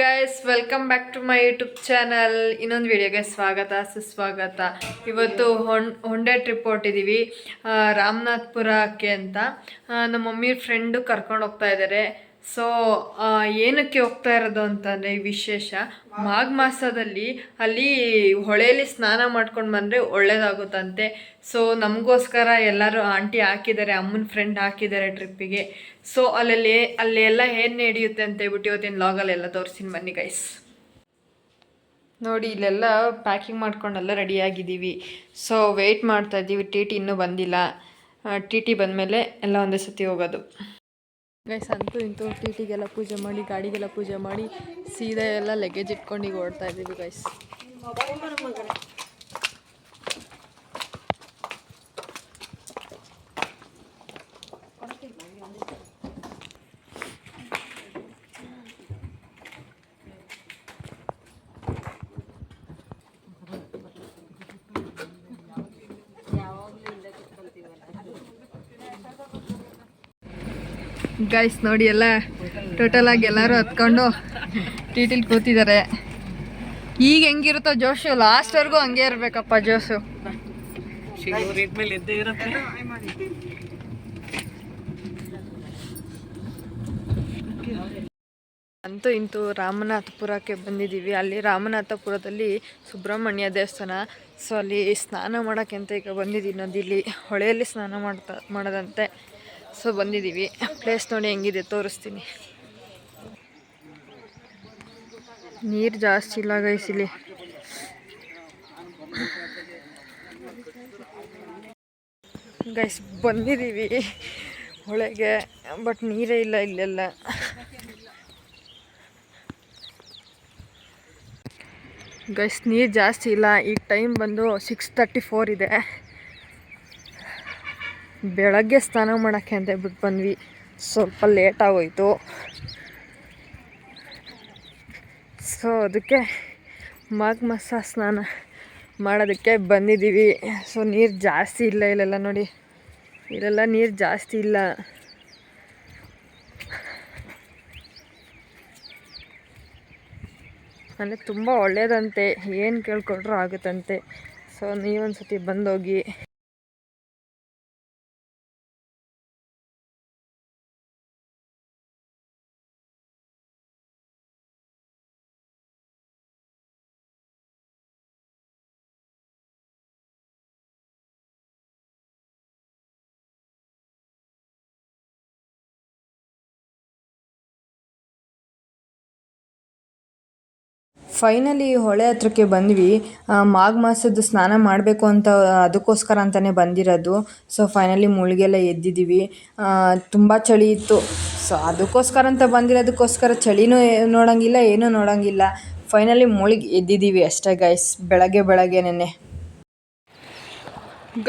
Guys, welcome back to my YouTube channel. ಇನ್ನೊಂದು ವಿಡಿಯೋಗೆ ಸ್ವಾಗತ ಸುಸ್ವಾಗತ. ಇವತ್ತು ಹೊಂಡೆ ಟ್ರಿಪ್ ಹೊಟ್ಟಿದ್ದೀವಿ ರಾಮನಾಥ್ಪುರಕ್ಕೆ ಅಂತ. ನಮ್ಮ ಮಮ್ಮಿ ಫ್ರೆಂಡು ಕರ್ಕೊಂಡು ಹೋಗ್ತಾ ಇದ್ದಾರೆ. ಸೊ ಏನಕ್ಕೆ ಹೋಗ್ತಾ ಇರೋದು ಅಂತಂದರೆ ವಿಶೇಷ ಮಾಘ ಮಾಸದಲ್ಲಿ ಅಲ್ಲಿ ಹೊಳೆಯಲ್ಲಿ ಸ್ನಾನ ಮಾಡ್ಕೊಂಡು ಬಂದರೆ ಒಳ್ಳೇದಾಗುತ್ತಂತೆ. ಸೊ ನಮಗೋಸ್ಕರ ಎಲ್ಲರೂ ಆಂಟಿ ಹಾಕಿದ್ದಾರೆ, ಅಮ್ಮನ ಫ್ರೆಂಡ್ ಹಾಕಿದ್ದಾರೆ ಟ್ರಿಪ್ಪಿಗೆ. ಸೊ ಅಲ್ಲಿ ಎಲ್ಲ ಏನು ನಡೆಯುತ್ತೆ ಅಂತ ಹೇಳ್ಬಿಟ್ಟು ಇವತ್ತಿನ ಲಾಗಲ್ಲೆಲ್ಲ ತೋರಿಸ್ತೀನಿ ಬನ್ನಿ ಗೈಸ್. ನೋಡಿ, ಇಲ್ಲೆಲ್ಲ ಪ್ಯಾಕಿಂಗ್ ಮಾಡ್ಕೊಂಡೆಲ್ಲ ರೆಡಿಯಾಗಿದ್ದೀವಿ. ಸೊ ವೆಯ್ಟ್ ಮಾಡ್ತಾ ಇದ್ದೀವಿ. ಟಿ ಟಿ ಇನ್ನೂ ಬಂದಿಲ್ಲ. ಟಿ ಟಿ ಬಂದಮೇಲೆ ಎಲ್ಲ ಒಂದೇ ಸತಿ ಹೋಗೋದು ಗೈಸ್. ಅಂತೂ ಇಂತೂ ಟಿ ಟಿಗೆಲ್ಲ ಪೂಜೆ ಮಾಡಿ, ಗಾಡಿಗೆಲ್ಲ ಪೂಜೆ ಮಾಡಿ, ಸೀದಾ ಎಲ್ಲ ಲಗೇಜ್ ಇಟ್ಕೊಂಡು ಈಗ ಓಡ್ತಾ ಇದ್ದೀವಿ ಗೈಸ್. ಗೈಸ್ ನೋಡಿ, ಎಲ್ಲ ಟೋಟಲಾಗಿ ಎಲ್ಲರೂ ಹತ್ಕೊಂಡು ಟಿ ಟಿಲಿ ಕೂತಿದ್ದಾರೆ. ಈಗ ಹೆಂಗಿರುತ್ತೋ ಜೋಶು, ಲಾಸ್ಟ್ವರೆಗೂ ಹಂಗೆ ಇರಬೇಕಪ್ಪ ಜೋಶು. ಅಂತೂ ಇಂತೂ ರಾಮನಾಥಪುರಕ್ಕೆ ಬಂದಿದ್ದೀವಿ. ಅಲ್ಲಿ ರಾಮನಾಥಪುರದಲ್ಲಿ ಸುಬ್ರಹ್ಮಣ್ಯ ದೇವಸ್ಥಾನ. ಸೊ ಅಲ್ಲಿ ಸ್ನಾನ ಮಾಡೋಕ್ಕೆ ಅಂತ ಈಗ ಬಂದಿದ್ದೀವಿ. ನದಿಲಿ ಹೊಳೆಯಲ್ಲಿ ಸ್ನಾನ ಮಾಡೋದಂತೆ. ಸೊ ಬಂದಿದ್ದೀವಿ. ಪ್ಲೇಸ್ ನೋಡಿ ಹೆಂಗಿದೆ ತೋರಿಸ್ತೀನಿ. ನೀರು ಜಾಸ್ತಿ ಇಲ್ಲ ಗೈಸ್ ಇಲ್ಲಿ. ಗೈಸ್ ಬಂದಿದ್ದೀವಿ ಹೊಳೆಗೆ, ಬಟ್ ನೀರೇ ಇಲ್ಲ ಇಲ್ಲೆಲ್ಲ. ಗೈಸ್ ನೀರು ಜಾಸ್ತಿ ಇಲ್ಲ. ಈಗ ಟೈಮ್ ಬಂದು 6:34 ಇದೆ. ಬೆಳಗ್ಗೆ ಸ್ನಾನ ಮಾಡೋಕ್ಕೆ ಅಂತ ಹೇಳ್ಬಿಟ್ಟು ಬಂದ್ವಿ. ಸ್ವಲ್ಪ ಲೇಟ್ ಆಗೋಯ್ತು. ಸೊ ಅದಕ್ಕೆ ಮಾಘ ಮಾಸ ಸ್ನಾನ ಮಾಡೋದಕ್ಕೆ ಬಂದಿದ್ದೀವಿ. ಸೊ ನೀರು ಜಾಸ್ತಿ ಇಲ್ಲ ಇಲ್ಲೆಲ್ಲ. ನೋಡಿ, ಇಲ್ಲೆಲ್ಲ ನೀರು ಜಾಸ್ತಿ ಇಲ್ಲ. ಅಂದರೆ ತುಂಬ ಒಳ್ಳೆಯದಂತೆ, ಏನು ಕೇಳ್ಕೊಂಡ್ರೂ ಆಗುತ್ತಂತೆ. ಸೊ ನೀವೊಂದು ಸತಿ ಬಂದೋಗಿ. ಫೈನಲಿ ಹೊಳೆ ಹತ್ರಕ್ಕೆ ಬಂದ್ವಿ. ಮಾಘ ಮಾಸದ ಸ್ನಾನ ಮಾಡಬೇಕು ಅಂತ ಅದಕ್ಕೋಸ್ಕರ ಅಂತಲೇ ಬಂದಿರೋದು. ಸೊ ಫೈನಲಿ ಮುಳುಗೆಲ್ಲ ಎದ್ದಿದ್ದೀವಿ. ತುಂಬ ಚಳಿ ಇತ್ತು. ಸೊ ಅದಕ್ಕೋಸ್ಕರ ಅಂತ ಬಂದಿರೋದಕ್ಕೋಸ್ಕರ ಚಳಿನೂ ನೋಡೋಂಗಿಲ್ಲ, ಏನೂ ನೋಡೋಂಗಿಲ್ಲ. ಫೈನಲಿ ಮುಳುಗಿ ಎದ್ದಿದ್ದೀವಿ ಅಷ್ಟೇ ಗೈಸ್, ಬೆಳಗ್ಗೆನೇ.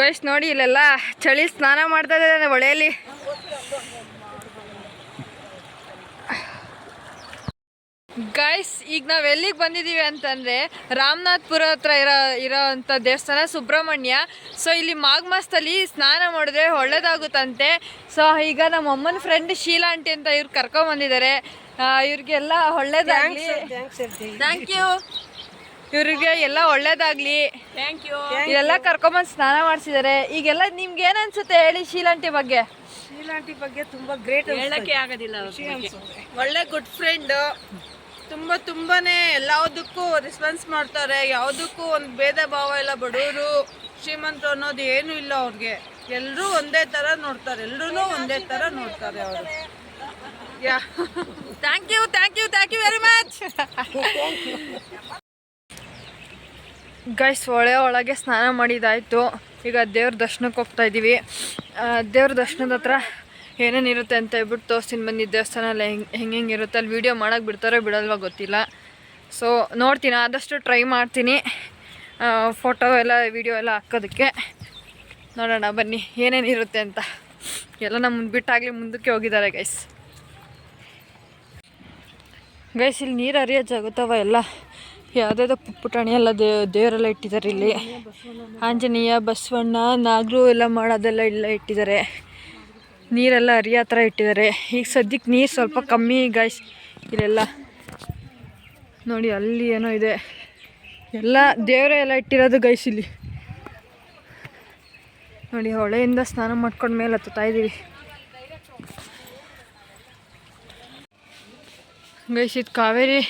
ಗೈಸ್ ನೋಡಿ, ಇಲ್ಲೆಲ್ಲ ಚಳಿ ಸ್ನಾನ ಮಾಡ್ತಾ ಇದ್ದಾರೆ ಹೊಳೆಯಲ್ಲಿ. ಗೈಸ್ ಈಗ ನಾವು ಎಲ್ಲಿಗೆ ಬಂದಿದ್ದೀವಿ ಅಂತಂದರೆ ರಾಮನಾಥ್ಪುರ ಹತ್ರ ಇರೋವಂಥ ದೇವಸ್ಥಾನ ಸುಬ್ರಹ್ಮಣ್ಯ. ಸೊ ಇಲ್ಲಿ ಮಾಘ ಮಾಸದಲ್ಲಿ ಸ್ನಾನ ಮಾಡಿದ್ರೆ ಒಳ್ಳೇದಾಗುತ್ತಂತೆ. ಸೊ ಈಗ ನಮ್ಮ ಅಮ್ಮನ ಫ್ರೆಂಡ್ ಶೀಲಾ ಆಂಟಿ ಅಂತ ಇವ್ರು ಕರ್ಕೊಂಬಂದಿದ್ದಾರೆ. ಇವ್ರಿಗೆಲ್ಲ ಒಳ್ಳೇದಾಗಲಿ. Thank you. ಇವ್ರಿಗೆ ಎಲ್ಲ ಒಳ್ಳೇದಾಗಲಿ. Thank you. ಇದೆಲ್ಲ ಕರ್ಕೊಂಬಂದು ಸ್ನಾನ ಮಾಡಿಸಿದ್ದಾರೆ. ಈಗೆಲ್ಲ ನಿಮ್ಗೆ ಏನು ಅನ್ಸುತ್ತೆ ಹೇಳಿ ಶೀಲಾ ಆಂಟಿ ಬಗ್ಗೆ? ಶೀಲಾ ಆಂಟಿ ಬಗ್ಗೆ ತುಂಬ ಗ್ರೇಟ್, ಹೇಳಕ್ಕೆ ಆಗೋದಿಲ್ಲ. ಒಳ್ಳೆ ಗುಡ್ ಫ್ರೆಂಡ್. ತುಂಬಾನೇ ಎಲ್ಲದಕ್ಕೂ ರೆಸ್ಪಾನ್ಸ್ ಮಾಡ್ತಾರೆ. ಯಾವುದಕ್ಕೂ ಒಂದು ಭೇದ ಭಾವ ಇಲ್ಲ. ಬಡವರು ಶ್ರೀಮಂತರು ಅನ್ನೋದು ಏನು ಇಲ್ಲ ಅವ್ರಿಗೆ. ಎಲ್ಲರೂ ಒಂದೇ ಥರ ನೋಡ್ತಾರೆ, ಎಲ್ಲರೂ ಒಂದೇ ಥರ ನೋಡ್ತಾರೆ ಅವರು. Thank you very much guys. ಒಳಗೆ ಸ್ನಾನ ಮಾಡಿದಾಯಿತು. ಈಗ ದೇವ್ರ ದರ್ಶನಕ್ಕೆ ಹೋಗ್ತಾ ಇದ್ದೀವಿ. ದೇವ್ರ ದರ್ಶನದ ಹತ್ರ ಏನೇನಿರುತ್ತೆ ಅಂತ ಹೇಳ್ಬಿಟ್ಟು ತೋರಿಸ್ತೀನಿ ಬನ್ನಿ. ದೇವಸ್ಥಾನ ಎಲ್ಲ ಹೆಂಗಿರುತ್ತೆ ಅಲ್ಲಿ ವೀಡಿಯೋ ಮಾಡೋಕ್ಕೆ ಬಿಡ್ತಾರೋ ಬಿಡಲ್ವ ಗೊತ್ತಿಲ್ಲ. ಸೊ ನೋಡ್ತೀನಿ, ಆದಷ್ಟು ಟ್ರೈ ಮಾಡ್ತೀನಿ ಫೋಟೋ ಎಲ್ಲ ವೀಡಿಯೋ ಎಲ್ಲ ಹಾಕೋದಕ್ಕೆ. ನೋಡೋಣ ಬನ್ನಿ ಏನೇನಿರುತ್ತೆ ಅಂತ. ಎಲ್ಲ ನಮ್ಮ ಬಿಟ್ಟಾಗಲಿ ಮುಂದಕ್ಕೆ ಹೋಗಿದ್ದಾರೆ ಗೈಸ್. ಇಲ್ಲಿ ನೀರು ಹರಿಯೋ ಜಾಗುತ್ತವ ಎಲ್ಲ ಯಾವುದಾದ್ರು ಪುಟಾಣಿ ಎಲ್ಲ ದೇವರೆಲ್ಲ ಇಟ್ಟಿದ್ದಾರೆ ಇಲ್ಲಿ. ಆಂಜನೇಯ, ಬಸವಣ್ಣ, ನಾಗರು ಎಲ್ಲ ಮಾಡೋದೆಲ್ಲ ಇಲ್ಲ ಇಟ್ಟಿದ್ದಾರೆ. ನೀರೆಲ್ಲ ಹರಿಯೋ ಥರ ಇಟ್ಟಿದ್ದಾರೆ. ಈಗ ಸದ್ಯಕ್ಕೆ ನೀರು ಸ್ವಲ್ಪ ಕಮ್ಮಿ ಗೈಸ್ ಇಲ್ಲೆಲ್ಲ. ನೋಡಿ ಅಲ್ಲಿ ಏನೋ ಇದೆ, ಎಲ್ಲ ದೇವರೇ ಎಲ್ಲ ಇಟ್ಟಿರೋದು ಗೈಸ್ ಇಲ್ಲಿ. ನೋಡಿ ಹೊಳೆಯಿಂದ ಸ್ನಾನ ಮಾಡ್ಕೊಂಡು ಮೇಲೆ ಹತ್ತುತ್ತಾ ಇದ್ದೀವಿ ಗೈಸ್. ಇದು ಕಾವೇರಿ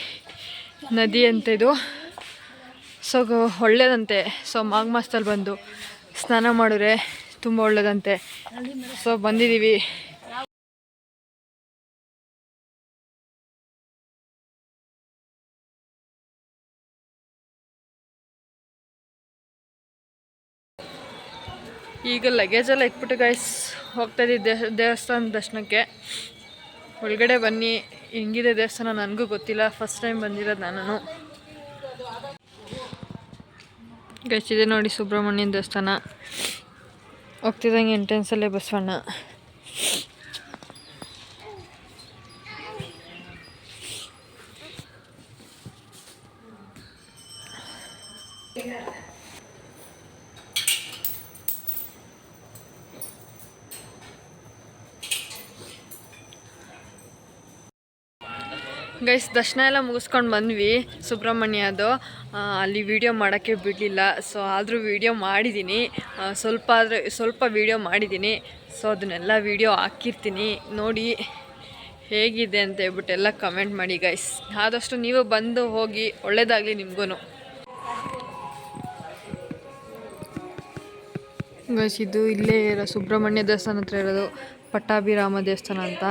ನದಿ ಅಂತ ಇದು. ಸೊ ಒಳ್ಳೇದಂತೆ. ಸೊ ಮಾಘ ಮಾಸದಲ್ಲಿ ಬಂದು ಸ್ನಾನ ಮಾಡಿದ್ರೆ ತುಂಬ ಒಳ್ಳೇದಂತೆ. ಸೊ ಬಂದಿದ್ದೀವಿ. ಈಗ ಲಗೇಜೆಲ್ಲ ಇಟ್ಬಿಟ್ಟು ಗೈಸ್ ಹೋಗ್ತಾಯಿದ್ದೀವಿ ದೇವಸ್ಥಾನ ದರ್ಶನಕ್ಕೆ. ಒಳಗಡೆ ಬನ್ನಿ, ಹೆಂಗಿದೆ ದೇವಸ್ಥಾನ ನನಗೂ ಗೊತ್ತಿಲ್ಲ, ಫಸ್ಟ್ ಟೈಮ್ ಬಂದಿರೋದು ನಾನು. ಗೈಸ್ ಇದೆ ನೋಡಿ ಸುಬ್ರಹ್ಮಣ್ಯನ ದೇವಸ್ಥಾನ. ಹೋಗ್ತಿದ್ದಂಗೆ ಎಂಟ್ರೆನ್ಸಲ್ಲೇ ಬಸವಣ್ಣ. ಗೈಸ್ ದರ್ಶನ ಎಲ್ಲ ಮುಗಿಸ್ಕೊಂಡು ಬಂದ್ವಿ ಸುಬ್ರಹ್ಮಣ್ಯದು. ಅಲ್ಲಿ ವೀಡಿಯೋ ಮಾಡೋಕ್ಕೆ ಬಿಡಲಿಲ್ಲ. ಸೊ ಆದರೂ ವೀಡಿಯೋ ಮಾಡಿದ್ದೀನಿ, ಸ್ವಲ್ಪ ವೀಡಿಯೋ ಮಾಡಿದ್ದೀನಿ. ಸೊ ಅದನ್ನೆಲ್ಲ ವೀಡಿಯೋ ಹಾಕಿರ್ತೀನಿ, ನೋಡಿ ಹೇಗಿದೆ ಅಂತ ಹೇಳ್ಬಿಟ್ಟು ಎಲ್ಲ ಕಮೆಂಟ್ ಮಾಡಿ ಗೈಸ್. ಆದಷ್ಟು ನೀವು ಬಂದು ಹೋಗಿ, ಒಳ್ಳೆಯದಾಗಲಿ ನಿಮಗೂ. ಗೈಸ್ ಇದು ಇಲ್ಲೇ ಇರೋ ಸುಬ್ರಹ್ಮಣ್ಯ ದೇವಸ್ಥಾನ ಹತ್ರ ಇರೋದು ಪಟ್ಟಾಭಿರಾಮ ದೇವಸ್ಥಾನ ಅಂತ.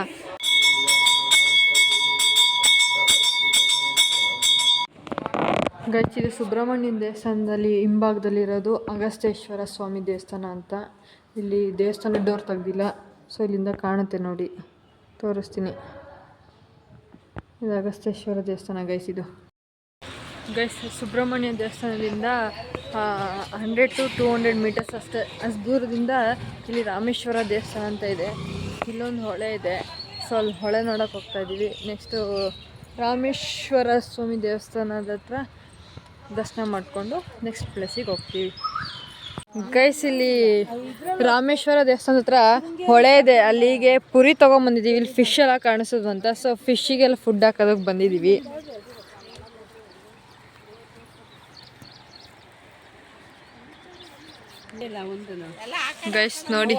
ಗೈಸ್ ಇದು ಸುಬ್ರಹ್ಮಣ್ಯನ ದೇವಸ್ಥಾನದಲ್ಲಿ ಹಿಂಭಾಗದಲ್ಲಿರೋದು ಅಗಸ್ತೇಶ್ವರ ಸ್ವಾಮಿ ದೇವಸ್ಥಾನ ಅಂತ. ಇಲ್ಲಿ ದೇವಸ್ಥಾನ ಡೋರ್ ತೆಗ್ದಿಲ್ಲ, ಸೊ ಇಲ್ಲಿಂದ ಕಾಣುತ್ತೆ ನೋಡಿ, ತೋರಿಸ್ತೀನಿ. ಇದು ಅಗಸ್ತೇಶ್ವರ ದೇವಸ್ಥಾನ ಗೈಸ್. ಇದು ಗೈಸ್ ಸುಬ್ರಹ್ಮಣ್ಯ ದೇವಸ್ಥಾನದಿಂದ 100 to 200 ಮೀಟರ್ಸ್ ಅಷ್ಟು ದೂರದಿಂದ ಇಲ್ಲಿ ರಾಮೇಶ್ವರ ದೇವಸ್ಥಾನ ಅಂತ ಇದೆ. ಇಲ್ಲೊಂದು ಹೊಳೆ ಇದೆ, ಸೊ ಅಲ್ಲಿ ಹೊಳೆ ನೋಡೋಕೆ ಹೋಗ್ತಾಯಿದ್ದೀವಿ. ನೆಕ್ಸ್ಟು ರಾಮೇಶ್ವರ ಸ್ವಾಮಿ ದೇವಸ್ಥಾನದ ಹತ್ರ ದರ್ಶನ ಮಾಡಿಕೊಂಡು ನೆಕ್ಸ್ಟ್ ಪ್ಲೇಸಿಗೆ ಹೋಗ್ತೀವಿ ಗೈಸ್. ಇಲ್ಲಿ ರಾಮೇಶ್ವರ ದೇವಸ್ಥಾನದ ಹತ್ರ ಹೊಳೆ ಇದೆ, ಅಲ್ಲಿಗೆ ಪುರಿ ತೊಗೊಂಬಂದಿದ್ದೀವಿ. ಇಲ್ಲಿ ಫಿಶ್ ಎಲ್ಲ ಕಾಣಿಸೋದು ಅಂತ, ಸೊ ಫಿಶ್ಶಿಗೆಲ್ಲ ಫುಡ್ ಹಾಕೋದಕ್ಕೆ ಬಂದಿದ್ದೀವಿ. ಗೈಸ್ ನೋಡಿ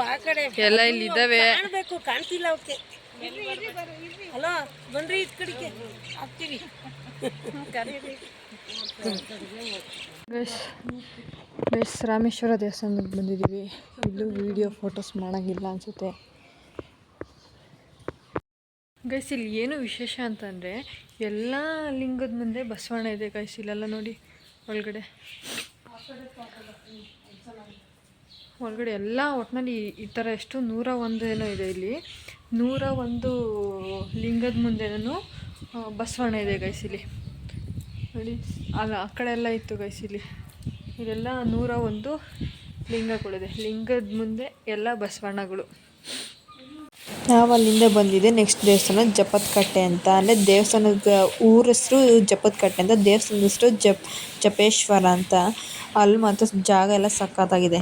ಎಲ್ಲ ಇಲ್ಲಿ ಇದ್ದಾವೆ. ಕಾಣ್ತಿಲ್ಲ ಅವಕ್ಕೆ. ಹಲೋ ಬನ್ರಿ ಈ ಕಡೆಗೆ ಹಾಕ್ತೀವಿ. ಗೈಸ್ ರಾಮೇಶ್ವರ ದೇವಸ್ಥಾನಕ್ಕೆ ಬಂದಿದ್ದೀವಿ. ಇಲ್ಲೂ ವಿಡಿಯೋ ಫೋಟೋಸ್ ಮಾಡೋಂಗಿಲ್ಲ ಅನಿಸುತ್ತೆ ಗೈಸ್. ಇಲ್ಲಿ ಏನು ವಿಶೇಷ ಅಂತಂದರೆ ಎಲ್ಲ ಲಿಂಗದ ಮುಂದೆ ಬಸವಣ್ಣ ಇದೆ ಗೈಸ್. ಇಲ್ಲೆಲ್ಲ ನೋಡಿ ಒಳಗಡೆ ಎಲ್ಲ ಒಟ್ಟಿನಲ್ಲಿ ಈ ಥರ ಎಷ್ಟು 101 ಏನೋ ಇದೆ. ಇಲ್ಲಿ 101 ಲಿಂಗದ ಮುಂದೆನೂ ಬಸವಣ್ಣ ಇದೆ ಗೈಸ್. ಇಲ್ಲಿ ನೋಡಿ ಆ ಕಡೆ ಎಲ್ಲ ಇತ್ತು ಗೈಸ್. ಇಲ್ಲೆಲ್ಲ 101 ಲಿಂಗಗಳಿದೆ. ಲಿಂಗದ ಮುಂದೆ ಎಲ್ಲ ಬಸವಣ್ಣಗಳು. ನಾವು ಅಲ್ಲಿಂದ ಬಂದಿದೆ. ನೆಕ್ಸ್ಟ್ ದೇವಸ್ಥಾನ ಜಪತ್ಕಟ್ಟೆ ಅಂತ, ಅಂದರೆ ದೇವಸ್ಥಾನದ ಊರ ಹೆಸರು ಜಪತ್ಕಟ್ಟೆ ಅಂತ, ದೇವಸ್ಥಾನದ ಹೆಸರು ಜಪೇಶ್ವರ ಅಂತ. ಅಲ್ಲಿ ಮಾತ್ರ ಜಾಗ ಎಲ್ಲ ಸಖತ್ತಾಗಿದೆ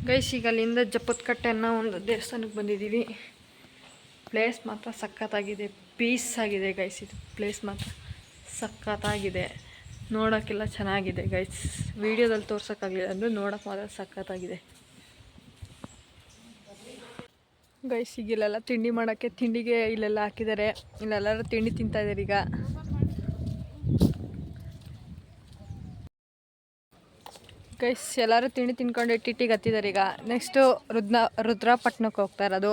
ಗೈಸ್. ಈಗ ಅಲ್ಲಿಂದ ಜಪತ್ಕಟ್ಟೆ ಅನ್ನೋ ಒಂದು ದೇವಸ್ಥಾನಕ್ಕೆ ಬಂದಿದ್ದೀವಿ. ಪ್ಲೇಸ್ ಮಾತ್ರ ಸಖತ್ತಾಗಿದೆ, ಪೀಸ್ ಆಗಿದೆ ಗೈಸ್. ಇದು ಪ್ಲೇಸ್ ಮಾತ್ರ ಸಖತ್ತಾಗಿದೆ, ನೋಡೋಕ್ಕೆಲ್ಲ ಚೆನ್ನಾಗಿದೆ ಗೈಸ್. ವೀಡಿಯೋದಲ್ಲಿ ತೋರ್ಸೋಕ್ಕಾಗಲಿಲ್ಲ ಅಂದರೆ ನೋಡೋಕೆ ಮಾತ್ರ ಸಖತ್ತಾಗಿದೆ ಗೈಸ್. ಈಗ ಇಲ್ಲೆಲ್ಲ ತಿಂಡಿ ಮಾಡೋಕ್ಕೆ ತಿಂಡಿಗೆ ಇಲ್ಲೆಲ್ಲ ಹಾಕಿದ್ದಾರೆ. ಇಲ್ಲೆಲ್ಲರೂ ತಿಂಡಿ ತಿಂತಾಯಿದ್ದಾರೆ ಈಗ. ಗೈಸ್ ಎಲ್ಲರೂ ತಿಂಡಿ ತಿನ್ಕೊಂಡು ಟಿಟಿಗೆ ಹತ್ತಿದ್ದಾರೆ ಈಗ. ನೆಕ್ಸ್ಟು ರುದ್ರಪಟ್ಟಣಕ್ಕೆ ಹೋಗ್ತಾ ಇರೋದು.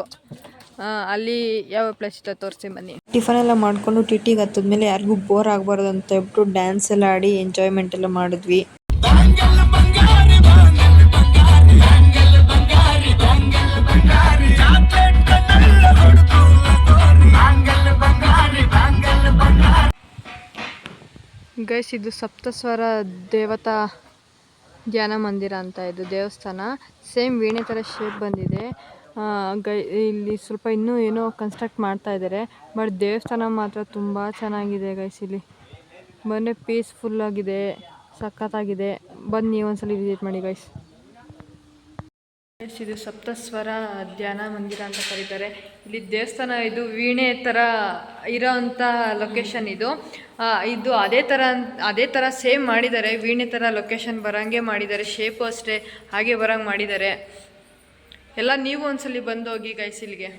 ಅಲ್ಲಿ ಯಾವ ಪ್ಲೇಸ್ ಇತ್ತು ತೋರಿಸಿ ಬನ್ನಿ. ಟಿಫನ್ ಎಲ್ಲ ಮಾಡಿಕೊಂಡು ಟಿಟಿಗೆ ಹತ್ತಿದ್ಮೇಲೆ ಯಾರಿಗೂ ಬೋರ್ ಆಗಬಾರ್ದು ಅಂತ ಹೇಳ್ಬಿಟ್ಟು ಡ್ಯಾನ್ಸ್ ಎಲ್ಲ ಆಡಿ ಎಂಜಾಯ್ಮೆಂಟ್ ಎಲ್ಲ ಮಾಡಿದ್ವಿ. ಗೈಸ್ ಇದು ಸಪ್ತಸ್ವರ ದೇವತಾ ಧ್ಯಾನ ಮಂದಿರ ಅಂತ ಇದು ದೇವಸ್ಥಾನ. ಸೇಮ್ ವೀಣೆ ಥರ ಶೇಪ್ ಬಂದಿದೆ. ಇಲ್ಲಿ ಸ್ವಲ್ಪ ಇನ್ನೂ ಏನೋ ಕನ್ಸ್ಟ್ರಕ್ಟ್ ಮಾಡ್ತಾ ಇದ್ದಾರೆ. ಬಟ್ ದೇವಸ್ಥಾನ ಮಾತ್ರ ತುಂಬ ಚೆನ್ನಾಗಿದೆ ಗೈಸ್. ಇಲ್ಲಿ ಬಂದರೆ ಪೀಸ್ಫುಲ್ಲಾಗಿದೆ, ಸಖತ್ತಾಗಿದೆ. ಬಂದು ನೀವು ಒಂದ್ಸಲ ವಿಸಿಟ್ ಮಾಡಿ ಗೈಸ್. ಇದು ಸಪ್ತಸ್ವರ ಧ್ಯಾನ ಮಂದಿರ ಅಂತ ಕರೀತಾರೆ. ಇಲ್ಲಿ ದೇವಸ್ಥಾನ ಇದು ವೀಣೆ ಥರ ಇರೋವಂಥ ಲೊಕೇಶನ್ ಇದು. ಇದು ಅದೇ ಥರ ಸೇಮ್ ಮಾಡಿದ್ದಾರೆ, ವೀಣೆ ಥರ ಲೊಕೇಶನ್ ಬರೋಂಗೆ ಮಾಡಿದ್ದಾರೆ, ಶೇಪು ಅಷ್ಟೇ ಹಾಗೆ ಬರೋಂಗೆ ಮಾಡಿದ್ದಾರೆ. ಎಲ್ಲ ನೀವು ಒಂದ್ಸಲಿ ಬಂದೋಗಿ ಗೈಸ್ ಇಲ್ಲಿಗೆ.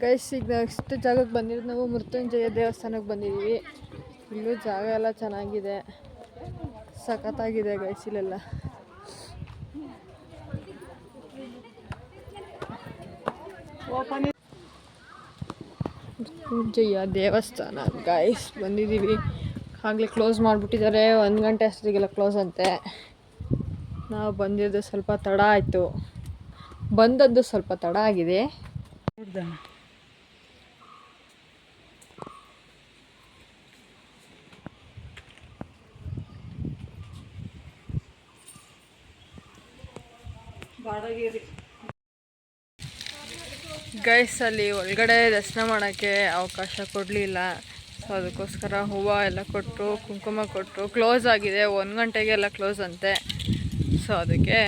ಗೈಸ್ ಈಗ ನೆಕ್ಸ್ಟ್ ಜಾಗಕ್ಕೆ ಬಂದಿರೋದು ನಾವು ಮೃತ್ಯುಂಜಯ ದೇವಸ್ಥಾನಕ್ಕೆ ಬಂದಿದ್ದೀವಿ. ಇಲ್ಲೂ ಜಾಗ ಎಲ್ಲ ಚೆನ್ನಾಗಿದೆ, ಸಖತ್ತಾಗಿದೆ ಗೈಸ್ ಇಲ್ಲೆಲ್ಲ. ಮೃತ್ಯುಂಜಯ ದೇವಸ್ಥಾನ ಗೈಸ್ ಬಂದಿದ್ದೀವಿ. ಆಗಲೇ ಕ್ಲೋಸ್ ಮಾಡಿಬಿಟ್ಟಿದ್ದಾರೆ, 1 ಗಂಟೆ ಅಷ್ಟೊತ್ತಿಗೆಲ್ಲ ಕ್ಲೋಸ್ ಅಂತೆ. ನಾವು ಬಂದಿದ್ದು ಸ್ವಲ್ಪ ತಡ ಆಯಿತು, ಬಂದದ್ದು ಸ್ವಲ್ಪ ತಡ ಆಗಿದೆ. ಗೈಸ್ ಅಲ್ಲಿ ಒಳಗಡೆ ದರ್ಶನ ಮಾಡೋಕ್ಕೆ ಅವಕಾಶ ಕೊಡಲಿಲ್ಲ. ಸೊ ಅದಕ್ಕೋಸ್ಕರ ಹೂವು ಎಲ್ಲ ಕೊಟ್ಟರು, ಕುಂಕುಮ ಕೊಟ್ಟರು. ಕ್ಲೋಸ್ ಆಗಿದೆ, 1 ಗಂಟೆಗೆಲ್ಲ ಕ್ಲೋಸ್ ಅಂತೆ. ಸೊ ಅದಕ್ಕೆ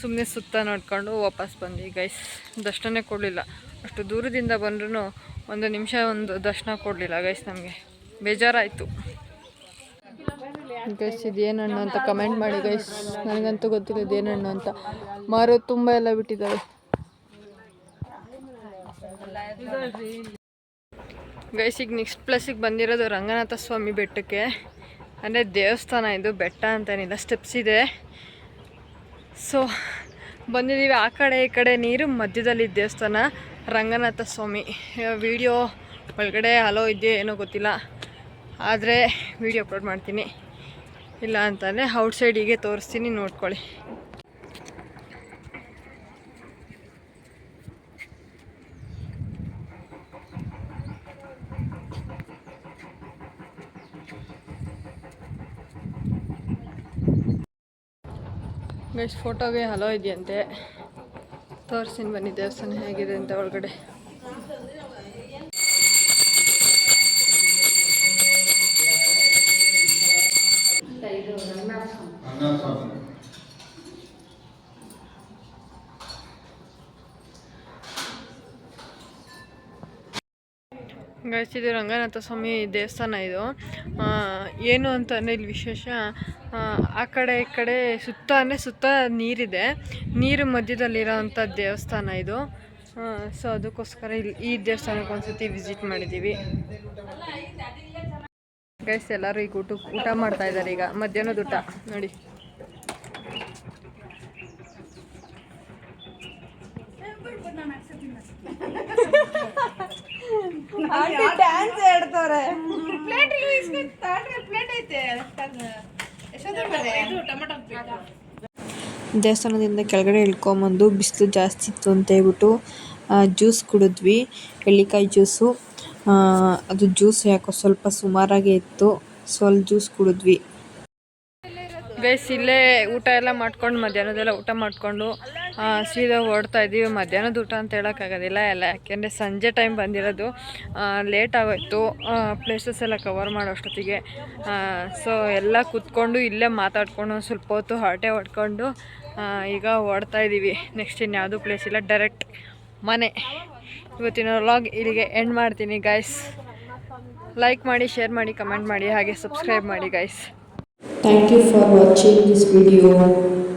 ಸುಮ್ಮನೆ ಸುತ್ತ ನೋಡ್ಕೊಂಡು ವಾಪಸ್ ಬಂದ್ವಿ ಗೈಸ್. ದರ್ಶನನೇ ಕೊಡಲಿಲ್ಲ, ಅಷ್ಟು ದೂರದಿಂದ ಬಂದ್ರೂ 1 ನಿಮಿಷ ದರ್ಶನ ಕೊಡಲಿಲ್ಲ ಗೈಸ್. ನಮಗೆ ಬೇಜಾರಾಯಿತು ಗೈಸ್. ಇದೇನು ಹಣ್ಣು ಅಂತ ಕಮೆಂಟ್ ಮಾಡಿ ಗೈಸ್, ನನಗಂತೂ ಗೊತ್ತಿಲ್ಲ ಇದೇನು ಹಣ್ಣು ಅಂತ. ಮಾರು ತುಂಬ ಎಲ್ಲ ಬಿಟ್ಟಿದ್ದಾವೆ ಗೈಸ್. ಈಗ ನೆಕ್ಸ್ಟ್ ಪ್ಲೇಸಿಗೆ ಬಂದಿರೋದು ರಂಗನಾಥ ಸ್ವಾಮಿ ಬೆಟ್ಟಕ್ಕೆ. ಅಂದರೆ ದೇವಸ್ಥಾನ ಇದು, ಬೆಟ್ಟ ಅಂತೇನಿಲ್ಲ, ಸ್ಟೆಪ್ಸ್ ಇದೆ. ಸೊ ಬಂದಿದ್ದೀವಿ. ಆ ಕಡೆ ಈ ಕಡೆ ನೀರು, ಮಧ್ಯದಲ್ಲಿ ದೇವಸ್ಥಾನ ರಂಗನಾಥ ಸ್ವಾಮಿ. ವಿಡಿಯೋ ಒಳಗಡೆ ಹಲೋ ಇದೆಯೋ ಏನೋ ಗೊತ್ತಿಲ್ಲ, ಆದರೆ ವಿಡಿಯೋ ಅಪ್ಲೋಡ್ ಮಾಡ್ತೀನಿ. ಇಲ್ಲ ಅಂತಂದರೆ ಔಟ್ಸೈಡಿಗೆ ತೋರಿಸ್ತೀನಿ, ನೋಡ್ಕೊಳ್ಳಿ. ಗೈಸ್ ಫೋಟೋಗೆ ಹಲೋ ಇದೆಯಂತೆ, ತೋರಿಸ್ತೀನಿ ಬನ್ನಿ ದೇವಸ್ಥಾನ ಹೇಗಿದೆ ಅಂತ ಒಳಗಡೆ. ಗೈಸ್ ಇದು ರಂಗನಾಥ ಸ್ವಾಮಿ ದೇವಸ್ಥಾನ. ಇದು ಏನು ಅಂತಂದರೆ ಇಲ್ಲಿ ವಿಶೇಷ, ಆ ಕಡೆ ಈ ಕಡೆ ಸುತ್ತ ನೀರಿದೆ, ನೀರು ಮಧ್ಯದಲ್ಲಿರೋವಂಥ ದೇವಸ್ಥಾನ ಇದು. ಸೊ ಅದಕ್ಕೋಸ್ಕರ ಇಲ್ಲಿ ಈ ದೇವಸ್ಥಾನಕ್ಕೆ ಒಂದ್ಸತಿ ವಿಸಿಟ್ ಮಾಡಿದ್ದೀವಿ ಗೈಸ್. ಎಲ್ಲರೂ ಈಗ ಊಟ ಮಾಡ್ತಾ ಇದ್ದಾರೆ. ಈಗ ಮಧ್ಯಾಹ್ನದ ಊಟ ನೋಡಿ. ಡ್ಯಾನ್ಸ್ ಹೇಳ್ತಾರೆ. ದೇವಸ್ಥಾನದಿಂದ ಕೆಳಗಡೆ ಇಳ್ಕೊಂಬಂದು ಬಿಸಿಲು ಜಾಸ್ತಿ ಇತ್ತು ಅಂತ ಹೇಳ್ಬಿಟ್ಟು ಜ್ಯೂಸ್ ಕುಡಿದ್ವಿ, ಎಳ್ಳಿಕಾಯಿ ಜ್ಯೂಸು. ಅದು ಜ್ಯೂಸ್ ಯಾಕೋ ಸ್ವಲ್ಪ ಸುಮಾರಾಗೇ ಇತ್ತು, ಸ್ವಲ್ಪ ಜ್ಯೂಸ್ ಕುಡಿದ್ವಿ ಗೈಸ್. ಇಲ್ಲೇ ಊಟ ಎಲ್ಲ ಮಾಡ್ಕೊಂಡು, ಮಧ್ಯಾಹ್ನದೆಲ್ಲ ಊಟ ಮಾಡಿಕೊಂಡು ಸೀದಾ ಓಡ್ತಾ ಇದ್ದೀವಿ. ಮಧ್ಯಾಹ್ನದ ಊಟ ಅಂತ ಹೇಳೋಕ್ಕಾಗೋದಿಲ್ಲ ಎಲ್ಲ, ಯಾಕೆಂದರೆ ಸಂಜೆ ಟೈಮ್ ಬಂದಿರೋದು, ಲೇಟ್ ಆಗೋಯ್ತು ಪ್ಲೇಸಸ್ ಎಲ್ಲ ಕವರ್ ಮಾಡೋ ಅಷ್ಟೊತ್ತಿಗೆ. ಸೊ ಎಲ್ಲ ಕೂತ್ಕೊಂಡು ಇಲ್ಲೇ ಮಾತಾಡ್ಕೊಂಡು ಸ್ವಲ್ಪ ಹೊತ್ತು ಹರಟೆ ಹೊಡ್ಕೊಂಡು ಈಗ ಓಡ್ತಾ ಇದ್ದೀವಿ. ನೆಕ್ಸ್ಟ್ ಇನ್ಯಾವುದೂ ಪ್ಲೇಸ್ ಇಲ್ಲ, ಡೈರೆಕ್ಟ್ ಮನೆ. ಇವತ್ತಿನ ವ್ಲಾಗ್ ಇಲ್ಲಿಗೆ ಎಂಡ್ ಮಾಡ್ತೀನಿ ಗೈಸ್. ಲೈಕ್ ಮಾಡಿ, ಶೇರ್ ಮಾಡಿ, ಕಮೆಂಟ್ ಮಾಡಿ, ಹಾಗೆ ಸಬ್ಸ್ಕ್ರೈಬ್ ಮಾಡಿ guys. Thank you for watching this video.